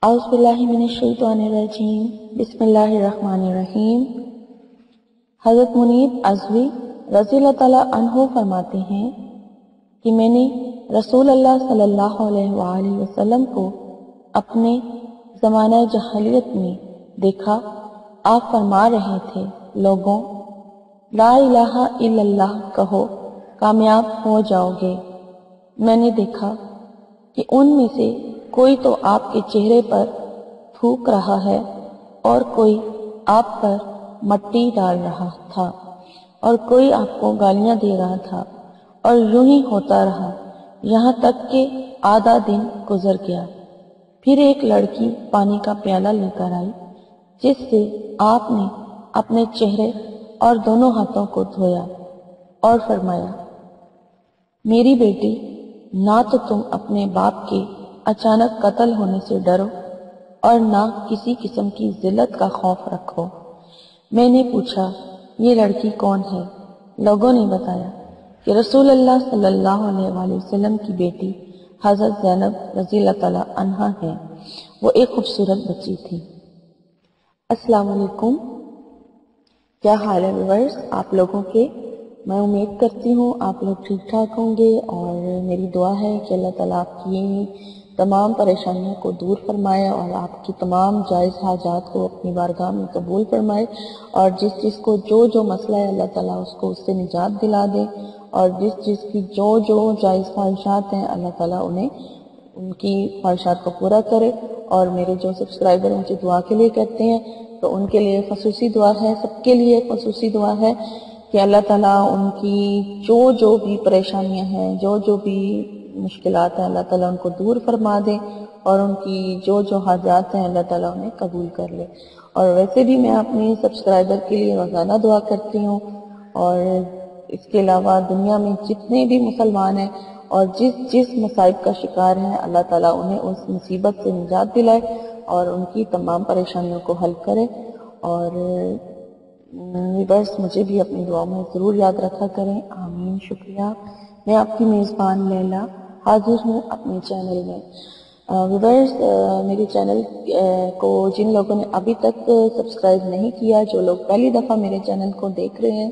اعوذ باللہ من الشیطان الرجیم بسم اللہ الرحمن الرحیم۔ حضرت منیب عزوی رضی اللہ تعالیٰ عنہ فرماتے ہیں کہ میں نے رسول اللہ صلی اللہ علیہ وآلہ وسلم کو اپنے زمانہ جاہلیت میں دیکھا۔ آپ فرما رہے تھے، لوگوں لا الہ الا اللہ کہو، کامیاب ہو جاؤ گے۔ میں نے دیکھا کہ ان میں سے کوئی تو آپ کے چہرے پر تھوک رہا ہے اور کوئی آپ پر مٹی ڈال رہا تھا اور کوئی آپ کو گالیاں دے رہا تھا، اور یوں ہی ہوتا رہا یہاں تک کہ آدھا دن گزر گیا۔ پھر ایک لڑکی پانی کا پیالہ لے کر آئی جس سے آپ نے اپنے چہرے اور دونوں ہاتھوں کو دھویا اور فرمایا، میری بیٹی، نہ تو تم اپنے باپ کے اچانک قتل ہونے سے ڈرو اور نہ کسی قسم کی ذلت کا خوف رکھو۔ میں نے پوچھا، یہ لڑکی کون ہے؟ لوگوں نے بتایا کہ رسول اللہ صلی اللہ علیہ وآلہ وسلم کی بیٹی حضرت زینب رضی اللہ تعالیٰ عنہا ہے۔ وہ ایک خوبصورت بچی تھی۔ السلام علیکم، کیا حال ہے ویورز آپ لوگوں کے؟ میں امید کرتی ہوں آپ لوگ ٹھیک ٹھاک ہوں گے، اور میری دعا ہے کہ اللہ تعالیٰ آپ کی تمام پریشانیوں کو دور فرمائے اور آپ کی تمام جائز حاجات کو اپنی بارگاہ میں قبول فرمائے، اور جس کو جو مسئلہ ہے اللہ تعالیٰ اس کو اس سے نجات دلا دے، اور جس کی جو جائز خواہشات ہیں اللہ تعالیٰ انہیں ان کی خواہشات کو پورا کرے۔ اور میرے جو سبسکرائبر مجھے دعا کے لیے کہتے ہیں تو ان کے لیے خصوصی دعا ہے، سب کے لیے خصوصی دعا ہے کہ اللہ تعالیٰ ان کی جو بھی پریشانیاں ہیں، جو بھی مشکلات ہیں، اللہ تعالیٰ ان کو دور فرما دے، اور ان کی جو حاجات ہیں اللہ تعالیٰ انہیں قبول کر لے۔ اور ویسے بھی میں اپنی سبسکرائبر کے لیے روزانہ دعا کرتی ہوں، اور اس کے علاوہ دنیا میں جتنے بھی مسلمان ہیں اور جس مصائب کا شکار ہیں، اللہ تعالیٰ انہیں اس مصیبت سے نجات دلائے اور ان کی تمام پریشانیوں کو حل کرے۔ اور بس مجھے بھی اپنی دعا میں ضرور یاد رکھا کریں، آمین۔ شکریہ۔ میں آپ کی میزبان لیلا حاضر ہوں اپنے چینل میں۔ ویورز، میرے چینل کو جن لوگوں نے ابھی تک سبسکرائب نہیں کیا، جو لوگ پہلی دفعہ میرے چینل کو دیکھ رہے ہیں،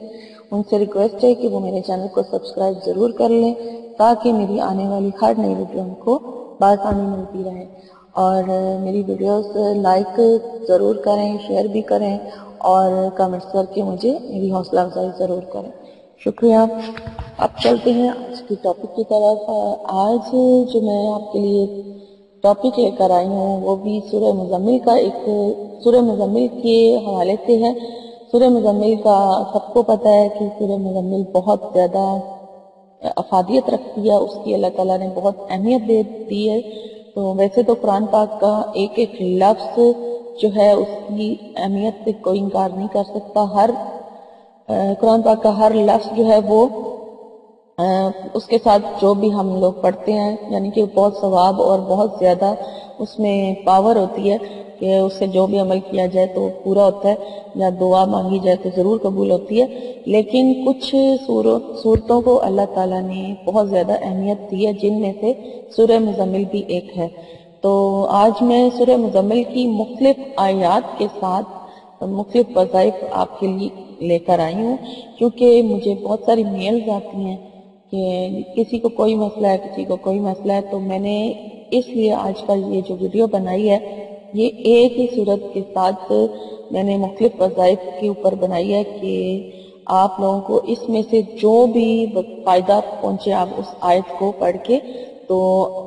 ان سے ریکویسٹ ہے کہ وہ میرے چینل کو سبسکرائب ضرور کر لیں تاکہ میری آنے والی ہر نئی ویڈیو ان کو بآسانی ملتی رہے، اور میری ویڈیوز لائک ضرور کریں، شیئر بھی کریں، اور کمنٹس کر کے مجھے میری حوصلہ افزائی ضرور کریں۔ شکریہ۔ اب چلتے ہیں آج کی ٹاپک کی طرف۔ آج جو میں آپ کے لیے ٹاپک لے کر آئی ہوں وہ بھی سورہ مزمل کا سورہ مزمل کے حوالے سے ہے۔ سورہ مزمل کا سب کو پتہ ہے کہ سورہ مزمل بہت زیادہ افادیت رکھتی ہے، اس کی اللہ تعالیٰ نے بہت اہمیت دے دی ہے۔ تو ویسے تو قرآن پاک کا ایک لفظ جو ہے اس کی اہمیت سے کوئی انکار نہیں کر سکتا۔ قرآن پاک کا ہر لفظ جو ہے وہ اس کے ساتھ جو بھی ہم لوگ پڑھتے ہیں، یعنی کہ بہت ثواب اور بہت زیادہ اس میں پاور ہوتی ہے کہ اس سے جو بھی عمل کیا جائے تو پورا ہوتا ہے، یا دعا مانگی جائے تو ضرور قبول ہوتی ہے۔ لیکن کچھ صورتوں کو اللہ تعالیٰ نے بہت زیادہ اہمیت دی ہے، جن میں سے سورہ مزمل بھی ایک ہے۔ تو آج میں سورہ مزمل کی مختلف آیات کے ساتھ مختلف وظائف آپ کے لیے لے کر آئی ہوں، کیونکہ مجھے بہت ساری میلز آتی ہیں کہ کسی کو کوئی مسئلہ ہے، کسی کو کوئی مسئلہ ہے، تو میں نے اس لیے آج کل یہ جو ویڈیو بنائی ہے یہ ایک ہی صورت کے ساتھ میں نے مختلف وظائف کے اوپر بنائی ہے کہ آپ لوگوں کو اس میں سے جو بھی فائدہ پہنچے آپ اس آیت کو پڑھ کے تو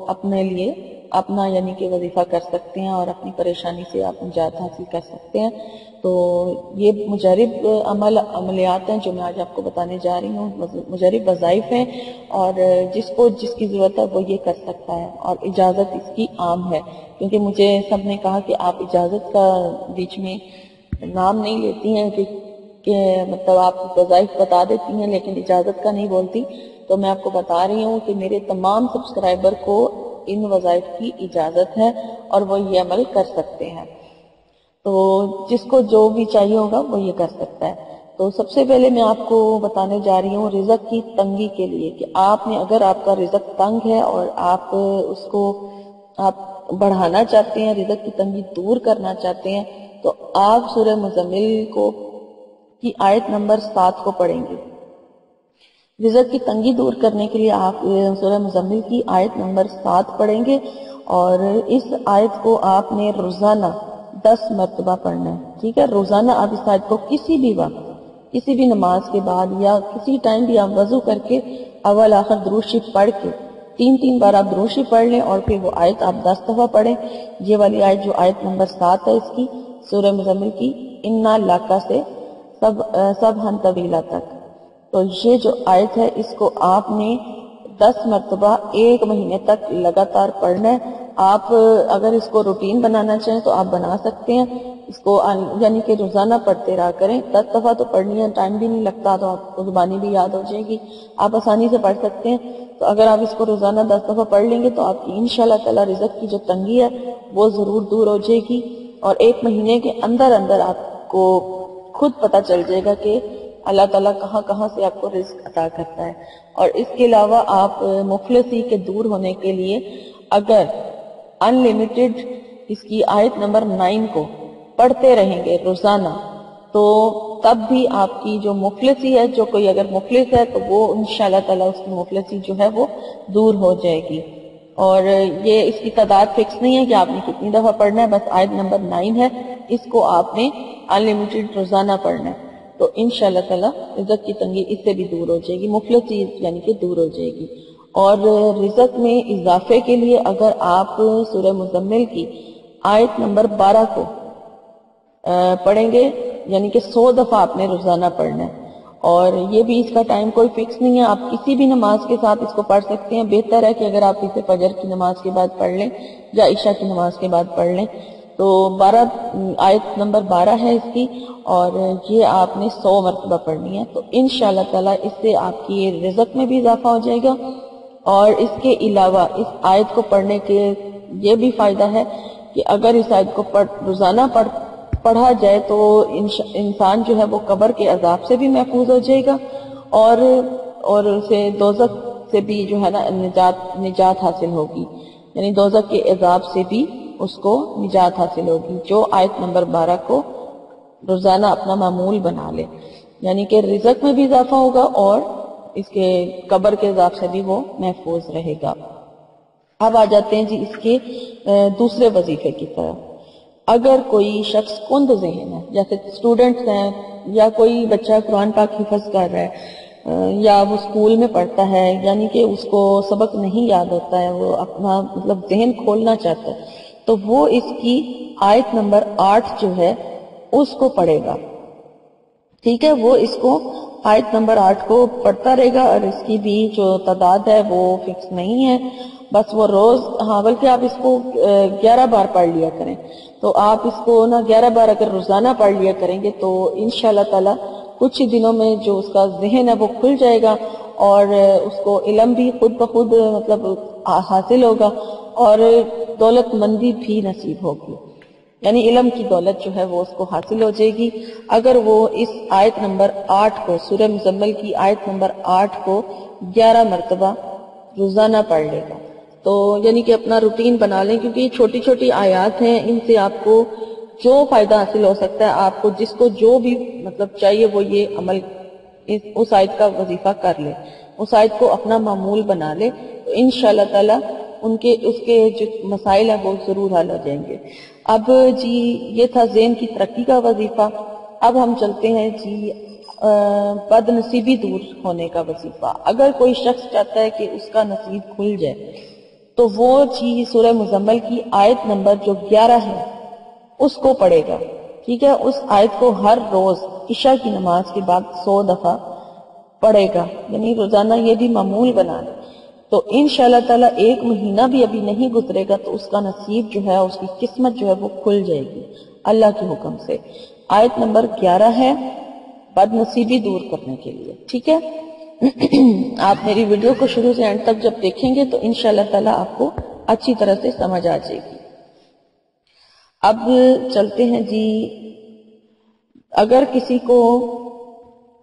اپنے لیے اپنا یعنی کہ وظیفہ کر سکتے ہیں اور اپنی پریشانی سے آپ نجات حاصل کر سکتے ہیں۔ تو یہ مجرب عملیات ہیں جو میں آج آپ کو بتانے جا رہی ہوں، مجرب وظائف ہیں، اور جس کی ضرورت ہے وہ یہ کر سکتا ہے، اور اجازت اس کی عام ہے، کیونکہ مجھے سب نے کہا کہ آپ اجازت کا بیچ میں نام نہیں لیتی ہیں کہ مطلب آپ وظائف بتا دیتی ہیں لیکن اجازت کا نہیں بولتی، تو میں آپ کو بتا رہی ہوں کہ میرے تمام سبسکرائبر کو ان وظائف کی اجازت ہے اور وہ یہ عمل کر سکتے ہیں۔ تو جس کو جو بھی چاہیے ہوگا وہ یہ کر سکتا ہے۔ تو سب سے پہلے میں آپ کو بتانے جا رہی ہوں رزق کی تنگی کے لیے، کہ آپ نے اگر آپ کا رزق تنگ ہے اور آپ اس کو آپ بڑھانا چاہتے ہیں، رزق کی تنگی دور کرنا چاہتے ہیں، تو آپ سورہ مزمل کی آیت نمبر 7 کو پڑھیں گے۔ رزق کی تنگی دور کرنے کے لیے آپ سورہ مزمل کی آیت نمبر 7 پڑھیں گے، اور اس آیت کو آپ نے روزانہ 10 مرتبہ پڑھنا ہے، ٹھیک ہے؟ روزانہ آپ اس آیت کو کسی بھی وقت، کسی بھی نماز کے بعد یا کسی ٹائم بھی آپ وضو کر کے اول آخر درود شریف پڑھ کے 3 بار آپ درود شریف پڑھ لیں، اور پھر وہ آیت آپ 10 دفعہ پڑھیں۔ یہ والی آیت جو آیت نمبر 7 ہے اس کی سورہ مزمل کی، انا لاکا سے سب ہن طویلہ تک، تو یہ جو آیت ہے اس کو آپ نے 10 مرتبہ 1 مہینے تک لگاتار پڑھنا ہے۔ آپ اگر اس کو روٹین بنانا چاہیں تو آپ بنا سکتے ہیں، اس کو یعنی کہ روزانہ پڑھتے رہا کریں۔ 10 دفعہ تو پڑھنی ہے، ٹائم بھی نہیں لگتا، تو آپ کو زبانی بھی یاد ہو جائے گی، آپ آسانی سے پڑھ سکتے ہیں۔ تو اگر آپ اس کو روزانہ 10 دفعہ پڑھ لیں گے تو آپ کی انشاءاللہ تعالی رزق کی جو تنگی ہے وہ ضرور دور ہو جائے گی، اور 1 مہینے کے اندر آپ کو خود پتہ چل جائے گا کہ اللہ تعالیٰ کہاں کہاں سے آپ کو رزق عطا کرتا ہے۔ اور اس کے علاوہ آپ مفلسی کے دور ہونے کے لیے اگر انلیمیٹڈ اس کی آیت نمبر 9 کو پڑھتے رہیں گے روزانہ، تو تب بھی آپ کی جو مفلسی ہے، جو کوئی اگر مفلس ہے تو وہ انشاءاللہ تعالیٰ اس کی مفلسی جو ہے وہ دور ہو جائے گی۔ اور یہ اس کی تعداد فکس نہیں ہے کہ آپ نے کتنی دفعہ پڑھنا ہے، بس آیت نمبر 9 ہے، اس کو آپ نے انلیمیٹڈ روزانہ پڑھنا ہے، تو انشاءاللہ تعالیٰ رزق کی تنگی اس سے بھی دور ہو جائے گی، مفلسی یعنی کہ دور ہو جائے گی۔ اور رزق میں اضافے کے لیے اگر آپ سورہ مزمل کی آیت نمبر 12 کو پڑھیں گے، یعنی کہ 100 دفعہ آپ نے روزانہ پڑھنا ہے، اور یہ بھی اس کا ٹائم کوئی فکس نہیں ہے، آپ کسی بھی نماز کے ساتھ اس کو پڑھ سکتے ہیں۔ بہتر ہے کہ اگر آپ اسے فجر کی نماز کے بعد پڑھ لیں یا عشاء کی نماز کے بعد پڑھ لیں، تو آیت نمبر 12 ہے اس کی، اور یہ آپ نے 100 مرتبہ پڑھنی ہے، تو انشاءاللہ تعالیٰ اس سے آپ کی رزق میں بھی اضافہ ہو جائے گا۔ اور اس کے علاوہ اس آیت کو پڑھنے کے یہ بھی فائدہ ہے کہ اگر اس آیت کو روزانہ پڑھا جائے تو انسان جو ہے وہ قبر کے عذاب سے بھی محفوظ ہو جائے گا، اور اسے دوزخ سے بھی جو ہے نا نجات حاصل ہوگی، یعنی دوزخ کے عذاب سے بھی اس کو نجات حاصل ہوگی، جو آیت نمبر 12 کو روزانہ اپنا معمول بنا لے، یعنی کہ رزق میں بھی اضافہ ہوگا اور اس کے قبر کے عذاب سے بھی وہ محفوظ رہے گا۔ اب آ جاتے ہیں جی اس کے دوسرے وظیفے کی طرف۔ اگر کوئی شخص کند ذہن ہے، جیسے اسٹوڈنٹس ہیں یا کوئی بچہ قرآن پاک حفظ کر رہا ہے یا وہ اسکول میں پڑھتا ہے، یعنی کہ اس کو سبق نہیں یاد ہوتا ہے، وہ اپنا مطلب ذہن کھولنا چاہتا ہے، تو وہ اس کی آیت نمبر 8 جو ہے اس کو پڑھے گا، ٹھیک ہے؟ وہ اس کو آیت نمبر 8 کو پڑھتا رہے گا، اور اس کی بھی جو تعداد ہے وہ فکس نہیں ہے، بس وہ روز، بلکہ آپ اس کو 11 بار پڑھ لیا کریں، تو آپ اس کو 11 بار اگر روزانہ پڑھ لیا کریں گے تو انشاءاللہ تعالی کچھ ہی دنوں میں جو اس کا ذہن ہے وہ کھل جائے گا، اور اس کو علم بھی خود بخود مطلب حاصل ہوگا، اور دولت مندی بھی نصیب ہوگی، یعنی علم کی دولت جو ہے وہ اس کو حاصل ہو جائے گی اگر وہ اس آیت نمبر 8 کو، سورہ مزمل کی آیت نمبر 8 کو 11 مرتبہ روزانہ پڑھ لے گا۔ تو یعنی کہ اپنا روٹین بنا لیں، کیونکہ یہ چھوٹی چھوٹی آیات ہیں، ان سے آپ کو جو فائدہ حاصل ہو سکتا ہے، آپ کو جس کو جو بھی مطلب چاہیے وہ یہ عمل اس آیت کا وظیفہ کر لے، اس آیت کو اپنا معمول بنا لے، تو انشاءاللہ تعالی اس کے جو مسائل ہیں وہ ضرور حل ہو جائیں گے۔ اب جی یہ تھا ذہن کی ترقی کا وظیفہ۔ اب ہم چلتے ہیں جی بد نصیبی دور ہونے کا وظیفہ۔ اگر کوئی شخص چاہتا ہے کہ اس کا نصیب کھل جائے تو وہ جی سورہ مزمل کی آیت نمبر جو 11 ہے اس کو پڑھے گا، ٹھیک ہے؟ اس آیت کو ہر روز عشاء کی نماز کے بعد 100 دفعہ پڑھے گا، یعنی روزانہ یہ بھی معمول بنا لے، تو انشاءاللہ تعالی 1 مہینہ بھی ابھی نہیں گزرے گا تو اس کا نصیب جو ہے، اس کی قسمت جو ہے وہ کھل جائے گی اللہ کے حکم سے۔ آیت نمبر 11 ہے بد نصیبی دور کرنے کے لیے، ٹھیک ہے؟ آپ میری ویڈیو کو شروع سے اینڈ تک جب دیکھیں گے تو انشاءاللہ تعالی آپ کو اچھی طرح سے سمجھ آ جائے گی۔ اب چلتے ہیں جی، اگر کسی کو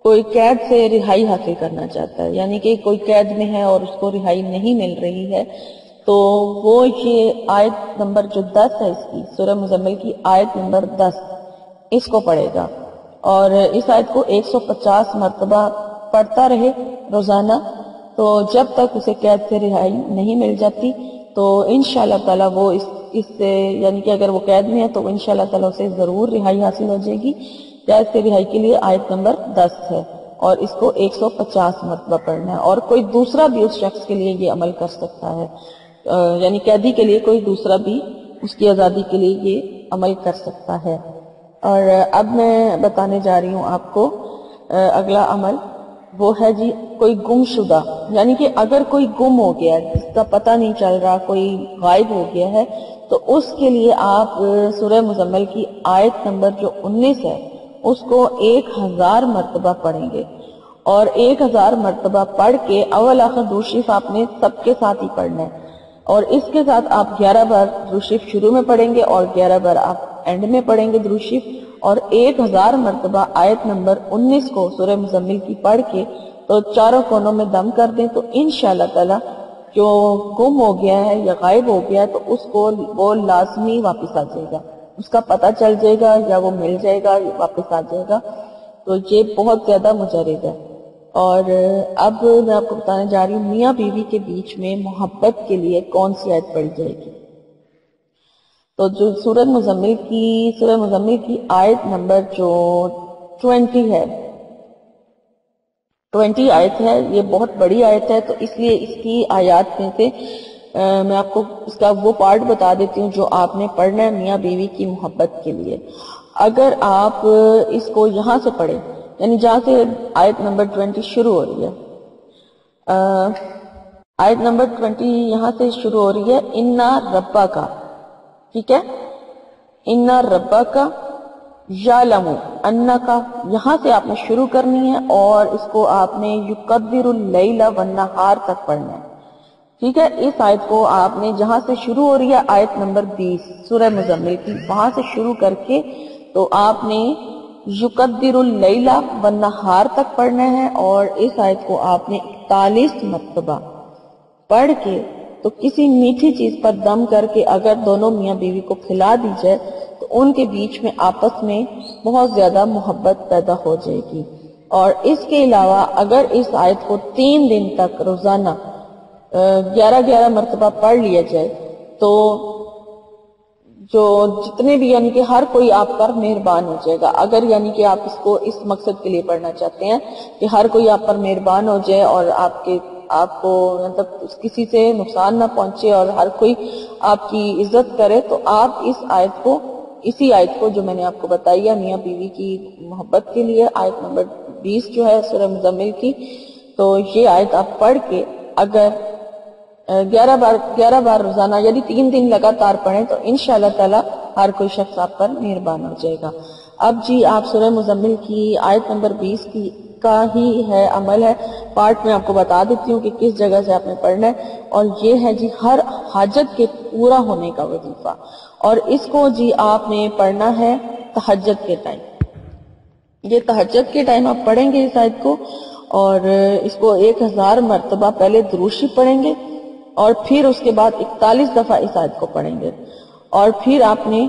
کوئی قید سے رہائی حاصل کرنا چاہتا ہے، یعنی کہ کوئی قید میں ہے اور اس کو رہائی نہیں مل رہی ہے، تو وہ یہ آیت نمبر جو 10 ہے اس کی سورہ مزمل کی آیت نمبر 10 اس کو پڑھے گا، اور اس آیت کو 150 مرتبہ پڑھتا رہے روزانہ، تو جب تک اسے قید سے رہائی نہیں مل جاتی تو انشاءاللہ تعالیٰ وہ اس سے یعنی کہ اگر وہ قید میں ہے تو انشاءاللہ تعالیٰ اسے ضرور رہائی حاصل ہو جائے گی۔ قید سے رہائی کے لیے آیت نمبر 10 ہے اور اس کو 150 مرتبہ پڑھنا ہے، اور کوئی دوسرا بھی اس شخص کے لیے یہ عمل کر سکتا ہے، یعنی قیدی کے لیے کوئی دوسرا بھی اس کی آزادی کے لیے یہ عمل کر سکتا ہے۔ اور اب میں بتانے جا رہی ہوں آپ کو اگلا عمل، وہ ہے جی کوئی گم شدہ، یعنی کہ اگر کوئی گم ہو گیا ہے جس کا پتہ نہیں چل رہا، کوئی غائب ہو گیا ہے، تو اس کے لیے آپ سورہ مزمل کی آیت نمبر جو 19 ہے اس کو 1000 مرتبہ پڑھیں گے، اور 1000 مرتبہ پڑھ کے اول آخر درود شریف آپ نے سب کے ساتھ ہی پڑھنا ہے، اور اس کے ساتھ آپ 11 بار درود شریف شروع میں پڑھیں گے اور 11 بار آپ اینڈ میں پڑھیں گے درود شریف، اور 1000 مرتبہ آیت نمبر 19 کو سورہ مزمل کی پڑھ کے تو چاروں کونوں میں دم کر دیں، تو انشاءاللہ تعالی جو گم ہو گیا ہے یا غائب ہو گیا ہے تو اس کو وہ لازمی واپس آ جائے گا، اس کا پتہ چل جائے گا یا وہ مل جائے گا، واپس آ جائے گا۔ تو یہ بہت زیادہ مجرد ہے۔ اور اب میں آپ کو بتانے جا رہی ہوں میاں بیوی کے بیچ میں محبت کے لیے کون سی آیت پڑھی جائے گی۔ تو جو سورہ مزمل کی آیت نمبر جو 20 ہے، 20 آیت ہے، یہ بہت بڑی آیت ہے، تو اس لیے اس کی آیات میں سے میں آپ کو اس کا وہ پارٹ بتا دیتی ہوں جو آپ نے پڑھنا ہے میاں بیوی کی محبت کے لیے۔ اگر آپ اس کو یہاں سے پڑھیں، یعنی جہاں سے آیت نمبر 20 شروع ہو رہی ہے، آیت نمبر 20 یہاں سے شروع ہو رہی ہے اِنَّا رَبَّکَ، ٹھیک ہے، اِنَّا رَبَّکَ یعلم انک، یہاں سے آپ نے شروع کرنی ہے اور اس کو آپ نے یقدر اللیل والنہار تک پڑھنا ہے، ٹھیک ہے۔ اس آیت کو آپ نے جہاں سے شروع ہو رہی ہے آیت نمبر 20 سورہ مزمل کی، وہاں سے شروع کر کے تو آپ نے یقدر اللیل والنہار تک پڑھنا ہے، اور اس آیت کو آپ نے 41 مرتبہ پڑھ کے تو کسی میٹھی چیز پر دم کر کے اگر دونوں میاں بیوی کو کھلا دی جائے تو ان کے بیچ میں آپس میں بہت زیادہ محبت پیدا ہو جائے گی۔ اور اس کے علاوہ اگر اس آیت کو 3 دن تک روزانہ 11 مرتبہ پڑھ لیا جائے تو جو جتنے بھی یعنی کہ ہر کوئی آپ پر مہربان ہو جائے گا، اگر یعنی کہ آپ اس کو اس مقصد کے لیے پڑھنا چاہتے ہیں کہ ہر کوئی آپ پر مہربان ہو جائے اور آپ کو مطلب کسی سے نقصان نہ پہنچے اور ہر کوئی آپ کی عزت کرے، تو آپ اسی آیت کو جو میں نے آپ کو بتائی ہے میاں بیوی کی محبت کے لیے، آیت نمبر 20 جو ہے سورہ مزمل کی، تو یہ آیت آپ پڑھ کے اگر 11 بار روزانہ یعنی 3 دن لگاتار پڑھیں تو انشاءاللہ تعالی ہر کوئی شخص آپ پر مہربان ہو جائے گا۔ اب جی آپ سورہ مزمل کی آیت نمبر 20 کا ہی ہے عمل ہے، پارٹ میں آپ کو بتا دیتی ہوں کہ کس جگہ سے آپ نے پڑھنا ہے، اور یہ ہے جی ہر حاجت کے پورا ہونے کا وظیفہ، اور اس کو جی آپ نے پڑھنا ہے تہجد کے ٹائم۔ یہ تہجد کے ٹائم آپ پڑھیں گے اس آیت کو، اور اس کو 1000 مرتبہ پہلے درود شریف پڑھیں گے اور پھر اس کے بعد 41 دفعہ اس آیت کو پڑھیں گے، اور پھر آپ نے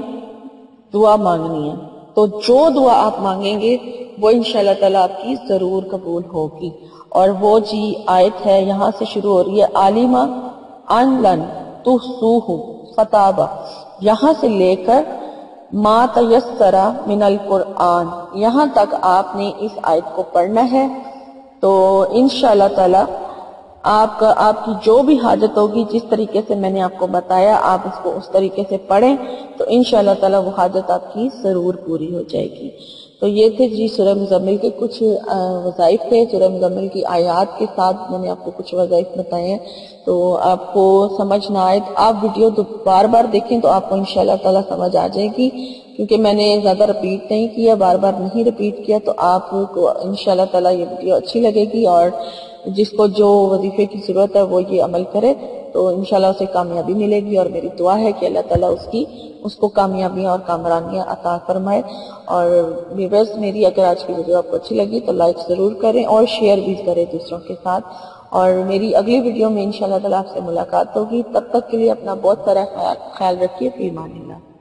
دعا مانگنی ہے، تو جو دعا آپ مانگیں گے وہ انشاءاللہ تعالیٰ آپ کی ضرور قبول ہوگی۔ اور وہ جی آیت ہے یہاں سے شروع ہو رہی ہے عالمہ ان لن تحصوہ فتابہ، یہاں سے لے کر ما تیسر من القرآن، یہاں تک آپ نے اس آیت کو پڑھنا ہے، تو انشاءاللہ تعالیٰ آپ کی جو بھی حاجت ہوگی جس طریقے سے میں نے آپ کو بتایا آپ اس کو اس طریقے سے پڑھیں تو انشاءاللہ تعالیٰ وہ حاجت آپ کی ضرور پوری ہو جائے گی۔ تو یہ تھے جی سورہ مزمل کے کچھ وظائف تھے، سورہ مزمل کی آیات کے ساتھ میں نے آپ کو کچھ وظائف بتائے ہیں، تو آپ کو سمجھ نہ آئے آپ ویڈیو بار بار دیکھیں تو آپ کو انشاءاللہ تعالیٰ سمجھ آ جائے گی، کیونکہ میں نے زیادہ رپیٹ نہیں کیا، بار بار نہیں رپیٹ کیا، تو آپ کو انشاءاللہ تعالیٰ یہ ویڈیو اچھی لگے گی، اور جس کو جو وظیفے کی ضرورت ہے وہ یہ عمل کرے تو انشاءاللہ اسے کامیابی ملے گی، اور میری دعا ہے کہ اللہ تعالیٰ اس کو کامیابیاں اور کامرانیاں عطا فرمائے۔ اور ویورز میری اگر آج کی ویڈیو آپ کو اچھی لگی تو لائک ضرور کریں اور شیئر بھی کریں دوسروں کے ساتھ، اور میری اگلی ویڈیو میں انشاءاللہ تعالیٰ آپ سے ملاقات ہوگی. تب تک کے لیے اپنا بہت سارا خیال رکھیے. فی امان اللہ.